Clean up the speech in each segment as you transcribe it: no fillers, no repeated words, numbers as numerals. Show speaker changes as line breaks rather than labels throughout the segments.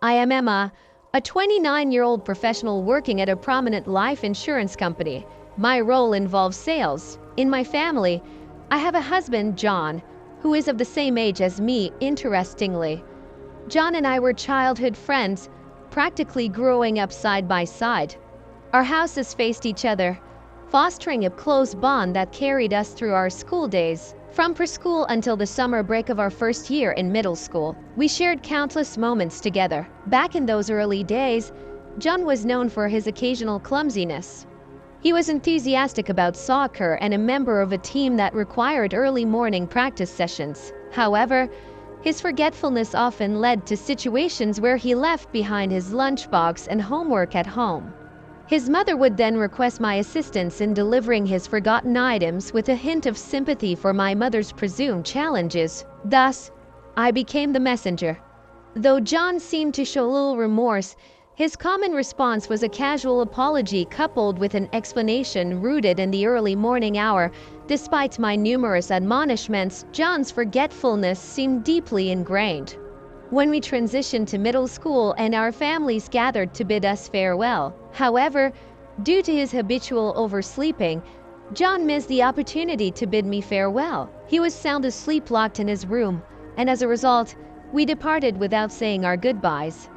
I am Emma, a 29-year-old professional working at a prominent life insurance company. My role involves sales. In my family, I have a husband, John, who is of the same age as me, interestingly. John and I were childhood friends, practically growing up side by side. Our houses faced each other, fostering a close bond that carried us through our school days. From preschool until the summer break of our first year in middle school, we shared countless moments together. Back in those early days, John was known for his occasional clumsiness. He was enthusiastic about soccer and a member of a team that required early morning practice sessions. However, his forgetfulness often led to situations where he left behind his lunchbox and homework at home. His mother would then request my assistance in delivering his forgotten items with a hint of sympathy for my mother's presumed challenges. Thus, I became the messenger. Though John seemed to show little remorse, his common response was a casual apology coupled with an explanation rooted in the early morning hour. Despite my numerous admonishments, John's forgetfulness seemed deeply ingrained. When we transitioned to middle school and our families gathered to bid us farewell. However, due to his habitual oversleeping, John missed the opportunity to bid me farewell. He was sound asleep locked in his room, and as a result, we departed without saying our goodbyes.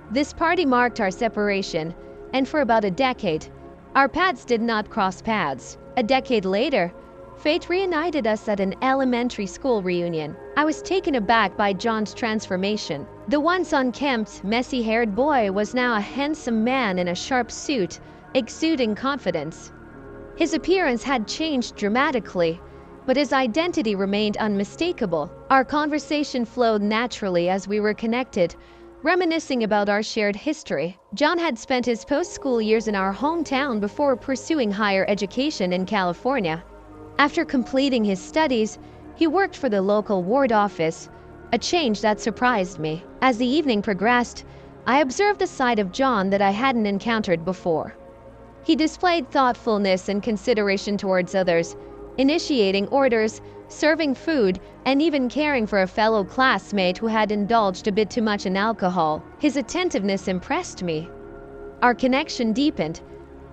This party marked our separation, and for about a decade, our paths did not cross paths. A decade later, fate reunited us at an elementary school reunion. I was taken aback by John's transformation. The once unkempt, messy-haired boy was now a handsome man in a sharp suit, exuding confidence. His appearance had changed dramatically, but his identity remained unmistakable. Our conversation flowed naturally as we were connected, reminiscing about our shared history. John had spent his post-school years in our hometown before pursuing higher education in California. After completing his studies, he worked for the local ward office, a change that surprised me. As the evening progressed, I observed a side of John that I hadn't encountered before. He displayed thoughtfulness and consideration towards others, initiating orders, serving food, and even caring for a fellow classmate who had indulged a bit too much in alcohol. His attentiveness impressed me. Our connection deepened,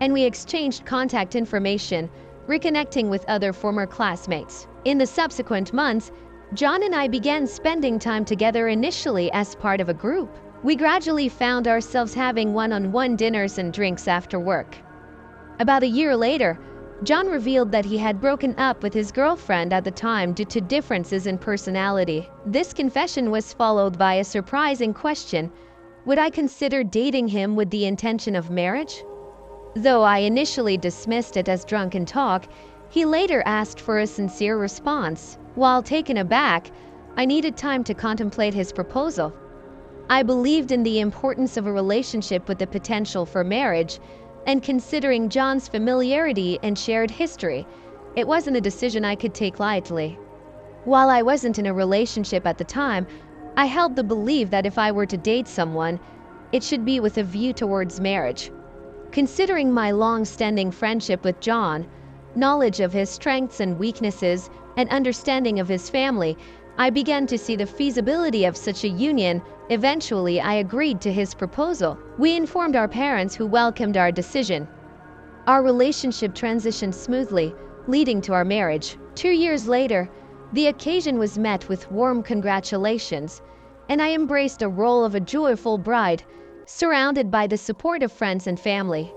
and we exchanged contact information, reconnecting with other former classmates. In the subsequent months, John and I began spending time together initially as part of a group. We gradually found ourselves having one-on-one dinners and drinks after work. About a year later, John revealed that he had broken up with his girlfriend at the time due to differences in personality. This confession was followed by a surprising question: would I consider dating him with the intention of marriage? Though I initially dismissed it as drunken talk, he later asked for a sincere response. While taken aback, I needed time to contemplate his proposal. I believed in the importance of a relationship with the potential for marriage, and considering John's familiarity and shared history, it wasn't a decision I could take lightly. While I wasn't in a relationship at the time, I held the belief that if I were to date someone, it should be with a view towards marriage. Considering my long-standing friendship with John, knowledge of his strengths and weaknesses, and understanding of his family, I began to see the feasibility of such a union. Eventually, I agreed to his proposal. We informed our parents, who welcomed our decision. Our relationship transitioned smoothly, leading to our marriage. 2 years later, the occasion was met with warm congratulations, and I embraced the role of a joyful bride, surrounded by the support of friends and family.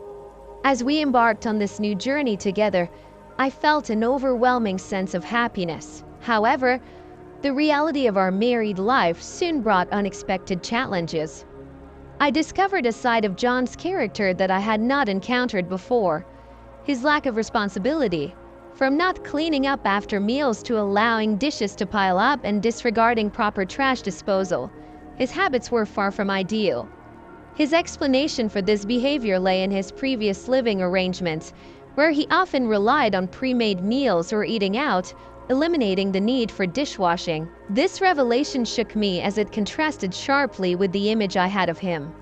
As we embarked on this new journey together, I felt an overwhelming sense of happiness. However, the reality of our married life soon brought unexpected challenges. I discovered a side of John's character that I had not encountered before: his lack of responsibility. From not cleaning up after meals to allowing dishes to pile up and disregarding proper trash disposal, his habits were far from ideal. His explanation for this behavior lay in his previous living arrangements, where he often relied on pre-made meals or eating out, eliminating the need for dishwashing. This revelation shook me as it contrasted sharply with the image I had of him.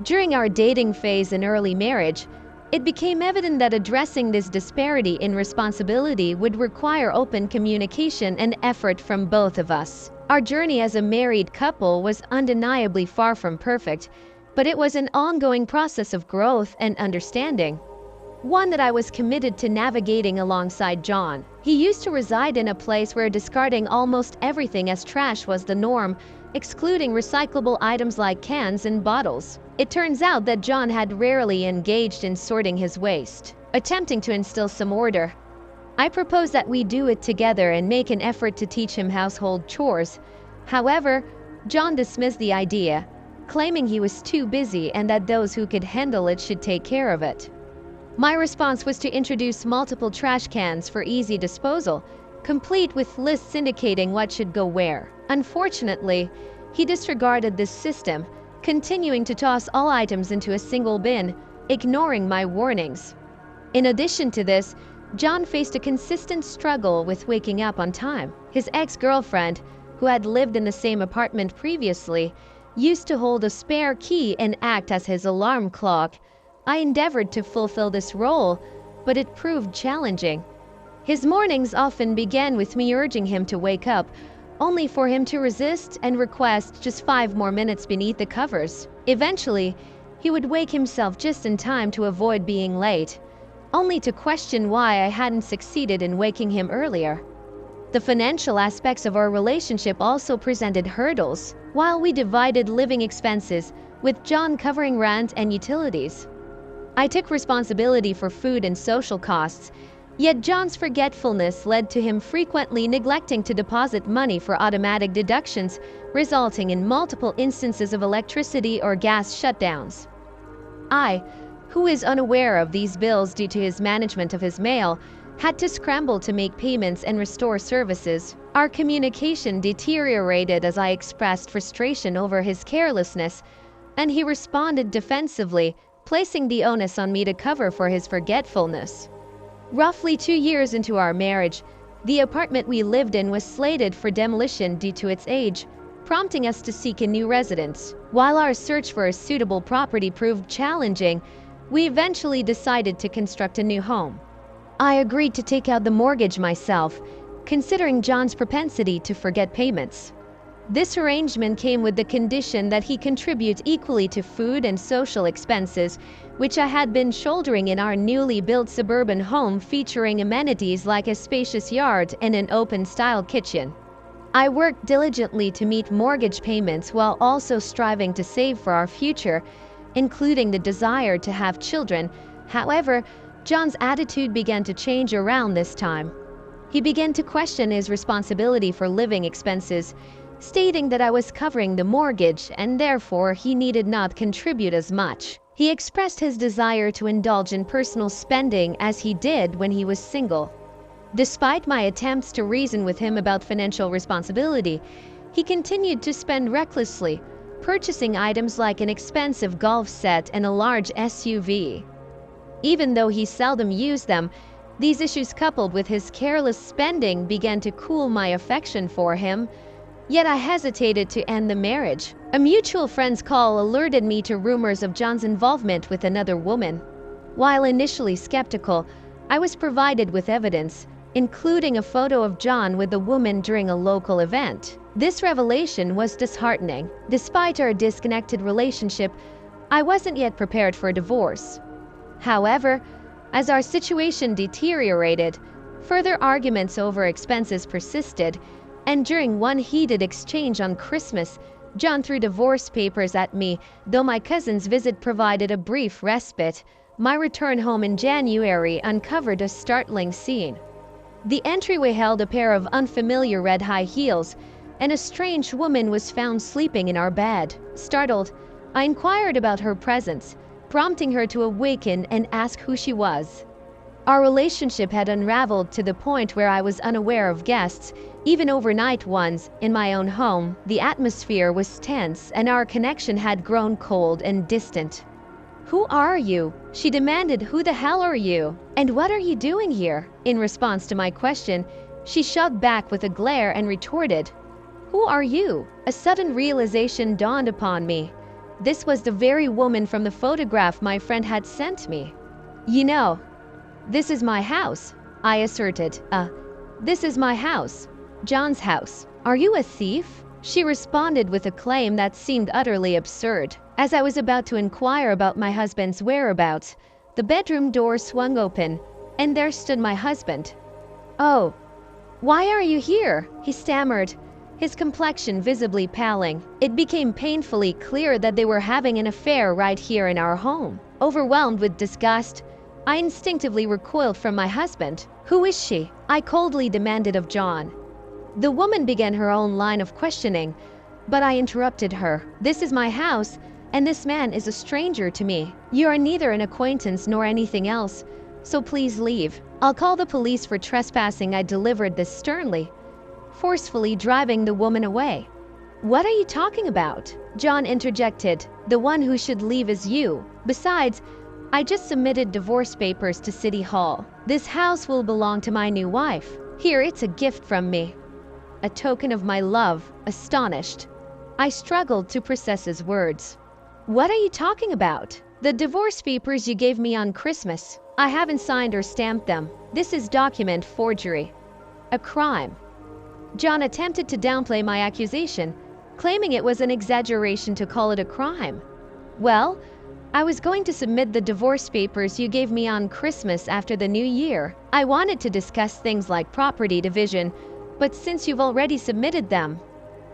During our dating phase and early marriage, it became evident that addressing this disparity in responsibility would require open communication and effort from both of us. Our journey as a married couple was undeniably far from perfect, but it was an ongoing process of growth and understanding, one that I was committed to navigating alongside John. He used to reside in a place where discarding almost everything as trash was the norm, excluding recyclable items like cans and bottles. It turns out that John had rarely engaged in sorting his waste, attempting to instill some order. I proposed that we do it together and make an effort to teach him household chores. However, John dismissed the idea, claiming he was too busy and that those who could handle it should take care of it. My response was to introduce multiple trash cans for easy disposal, complete with lists indicating what should go where. Unfortunately, he disregarded this system, continuing to toss all items into a single bin, ignoring my warnings. In addition to this, John faced a consistent struggle with waking up on time. His ex-girlfriend, who had lived in the same apartment previously, used to hold a spare key and act as his alarm clock. I endeavored to fulfill this role, but it proved challenging. His mornings often began with me urging him to wake up, only for him to resist and request just 5 more minutes beneath the covers. Eventually, he would wake himself just in time to avoid being late, only to question why I hadn't succeeded in waking him earlier. The financial aspects of our relationship also presented hurdles, while we divided living expenses, with John covering rent and utilities. I took responsibility for food and social costs, yet John's forgetfulness led to him frequently neglecting to deposit money for automatic deductions, resulting in multiple instances of electricity or gas shutdowns. I, who is unaware of these bills due to his management of his mail, had to scramble to make payments and restore services. Our communication deteriorated as I expressed frustration over his carelessness, and he responded defensively, placing the onus on me to cover for his forgetfulness. Roughly 2 years into our marriage, the apartment we lived in was slated for demolition due to its age, prompting us to seek a new residence. While our search for a suitable property proved challenging, we eventually decided to construct a new home. I agreed to take out the mortgage myself, considering John's propensity to forget payments. This arrangement came with the condition that he contribute equally to food and social expenses, which I had been shouldering in our newly built suburban home featuring amenities like a spacious yard and an open-style kitchen. I worked diligently to meet mortgage payments while also striving to save for our future, including the desire to have children. However, John's attitude began to change around this time. He began to question his responsibility for living expenses, stating that I was covering the mortgage and therefore he needed not contribute as much. He expressed his desire to indulge in personal spending as he did when he was single. Despite my attempts to reason with him about financial responsibility, he continued to spend recklessly, purchasing items like an expensive golf set and a large SUV. Even though he seldom used them, these issues coupled with his careless spending began to cool my affection for him. Yet I hesitated to end the marriage. A mutual friend's call alerted me to rumors of John's involvement with another woman. While initially skeptical, I was provided with evidence, including a photo of John with the woman during a local event. This revelation was disheartening. Despite our disconnected relationship, I wasn't yet prepared for a divorce. However, as our situation deteriorated, further arguments over expenses persisted, and during one heated exchange on Christmas, John threw divorce papers at me. Though my cousin's visit provided a brief respite, my return home in January uncovered a startling scene. The entryway held a pair of unfamiliar red high heels, and a strange woman was found sleeping in our bed. Startled, I inquired about her presence, prompting her to awaken and ask who she was. Our relationship had unraveled to the point where I was unaware of guests, even overnight ones. In my own home, the atmosphere was tense and our connection had grown cold and distant. "Who are you?" she demanded. "Who the hell are you? And what are you doing here?" In response to my question, she shoved back with a glare and retorted, "Who are you?" A sudden realization dawned upon me. This was the very woman from the photograph my friend had sent me. "You know, this is my house," I asserted. This is my house. John's house." Are you a thief?" She responded with a claim that seemed utterly absurd. As I was about to inquire about my husband's whereabouts, the bedroom door swung open, and there stood my husband. "Oh, why are you here?" he stammered, his complexion visibly paling. It became painfully clear that they were having an affair right here in our home. Overwhelmed with disgust, I instinctively recoiled from my husband. "Who is she?" I coldly demanded of John. The woman began her own line of questioning, but I interrupted her. "This is my house, and this man is a stranger to me. You are neither an acquaintance nor anything else, so please leave. I'll call the police for trespassing." I delivered this sternly, forcefully driving the woman away. "What are you talking about?" John interjected. "The one who should leave is you. Besides, I just submitted divorce papers to City Hall. This house will belong to my new wife. Here, it's a gift from me. A token of my love." Astonished, I struggled to process his words. "What are you talking about?" "The divorce papers you gave me on Christmas. I haven't signed or stamped them. This is document forgery. A crime." John attempted to downplay my accusation, claiming it was an exaggeration to call it a crime. "Well, I was going to submit the divorce papers you gave me on Christmas after the New Year. I wanted to discuss things like property division, but since you've already submitted them,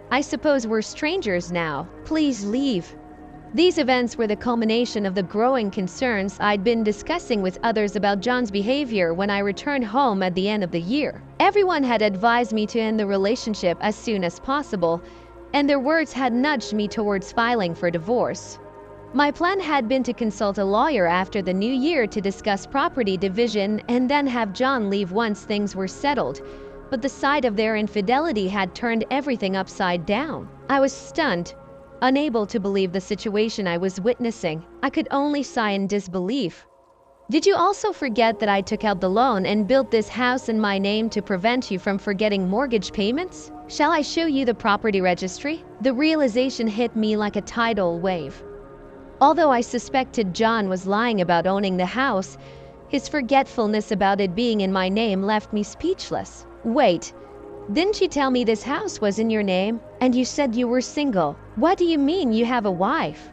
I suppose we're strangers now. Please leave." These events were the culmination of the growing concerns I'd been discussing with others about John's behavior when I returned home at the end of the year. Everyone had advised me to end the relationship as soon as possible, and their words had nudged me towards filing for divorce. My plan had been to consult a lawyer after the new year to discuss property division and then have John leave once things were settled, but the sight of their infidelity had turned everything upside down. I was stunned, unable to believe the situation I was witnessing. I could only sigh in disbelief. "Did you also forget that I took out the loan and built this house in my name to prevent you from forgetting mortgage payments? Shall I show you the property registry?" The realization hit me like a tidal wave. Although I suspected John was lying about owning the house, his forgetfulness about it being in my name left me speechless. "Wait, didn't you tell me this house was in your name? And you said you were single. What do you mean you have a wife?"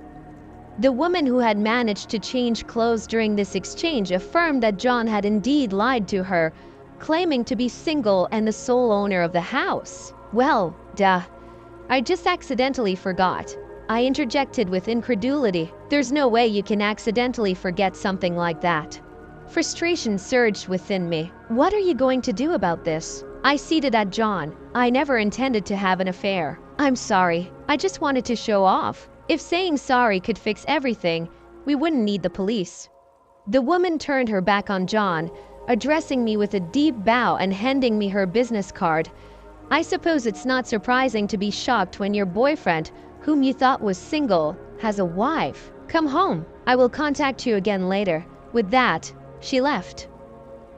The woman who had managed to change clothes during this exchange affirmed that John had indeed lied to her, claiming to be single and the sole owner of the house. "Well, duh. I just accidentally forgot." I interjected with incredulity. "There's no way you can accidentally forget something like that." Frustration surged within me. "What are you going to do about this?" I ceded at John. "I never intended to have an affair. I'm sorry. I just wanted to show off. If saying sorry could fix everything, we wouldn't need the police." The woman turned her back on John, addressing me with a deep bow and handing me her business card. "I suppose it's not surprising to be shocked when your boyfriend, whom you thought was single, has a wife. Come home. I will contact you again later." With that, she left.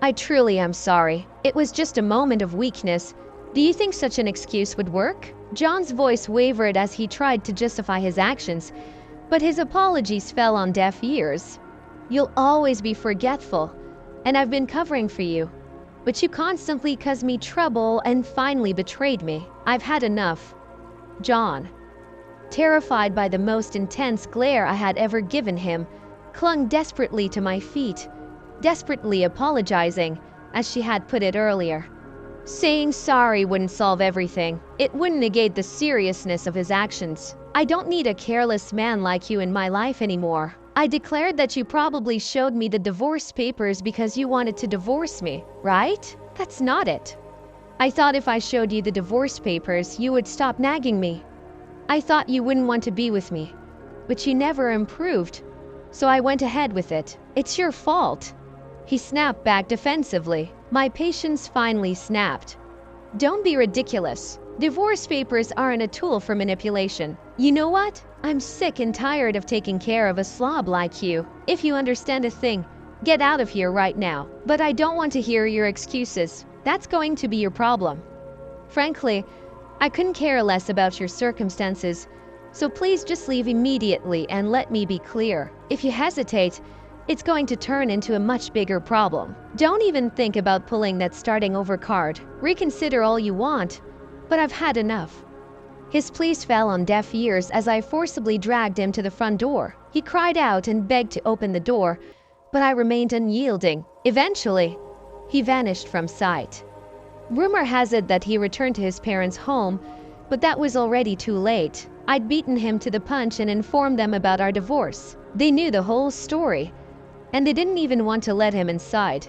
"I truly am sorry. It was just a moment of weakness. Do you think such an excuse would work?" John's voice wavered as he tried to justify his actions, but his apologies fell on deaf ears. "You'll always be forgetful, and I've been covering for you. But you constantly caused me trouble and finally betrayed me. I've had enough." John, terrified by the most intense glare I had ever given him, clung desperately to my feet, desperately apologizing, as she had put it earlier. Saying sorry wouldn't solve everything. It wouldn't negate the seriousness of his actions. "I don't need a careless man like you in my life anymore. I declared that you probably showed me the divorce papers because you wanted to divorce me, right? That's not it. I thought if I showed you the divorce papers, you would stop nagging me. I thought you wouldn't want to be with me, but you never improved, so I went ahead with it. It's your fault." He snapped back defensively. My patience finally snapped. "Don't be ridiculous. Divorce papers aren't a tool for manipulation. You know what? I'm sick and tired of taking care of a slob like you. If you understand a thing, get out of here right now. But I don't want to hear your excuses. That's going to be your problem. Frankly, I couldn't care less about your circumstances, so please just leave immediately and let me be clear. If you hesitate, it's going to turn into a much bigger problem. Don't even think about pulling that starting over card. Reconsider all you want, but I've had enough. His pleas fell on deaf ears as I forcibly dragged him to the front door. He cried out and begged to open the door, but I remained unyielding. Eventually, he vanished from sight. Rumor has it that he returned to his parents' home, but that was already too late. I'd beaten him to the punch and informed them about our divorce. They knew the whole story, and they didn't even want to let him inside.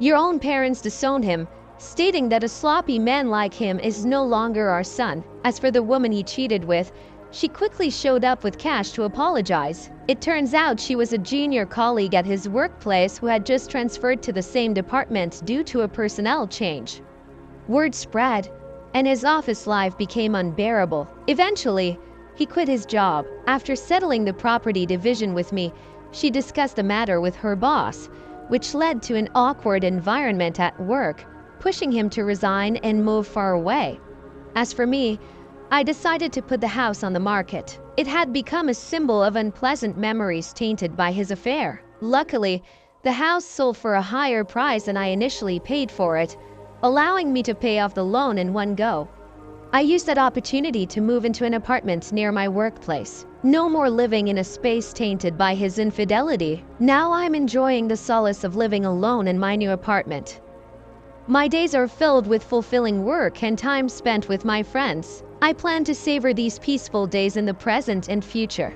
Your own parents disowned him, stating that a sloppy man like him is no longer our son. As for the woman he cheated with, she quickly showed up with cash to apologize. It turns out she was a junior colleague at his workplace who had just transferred to the same department due to a personnel change. Word spread, and his office life became unbearable. Eventually, he quit his job. After settling the property division with me, she discussed the matter with her boss, which led to an awkward environment at work, pushing him to resign and move far away. As for me, I decided to put the house on the market. It had become a symbol of unpleasant memories tainted by his affair. Luckily, the house sold for a higher price than I initially paid for it, allowing me to pay off the loan in one go. I used that opportunity to move into an apartment near my workplace. No more living in a space tainted by his infidelity. Now I'm enjoying the solace of living alone in my new apartment. My days are filled with fulfilling work and time spent with my friends. I plan to savor these peaceful days in the present and future.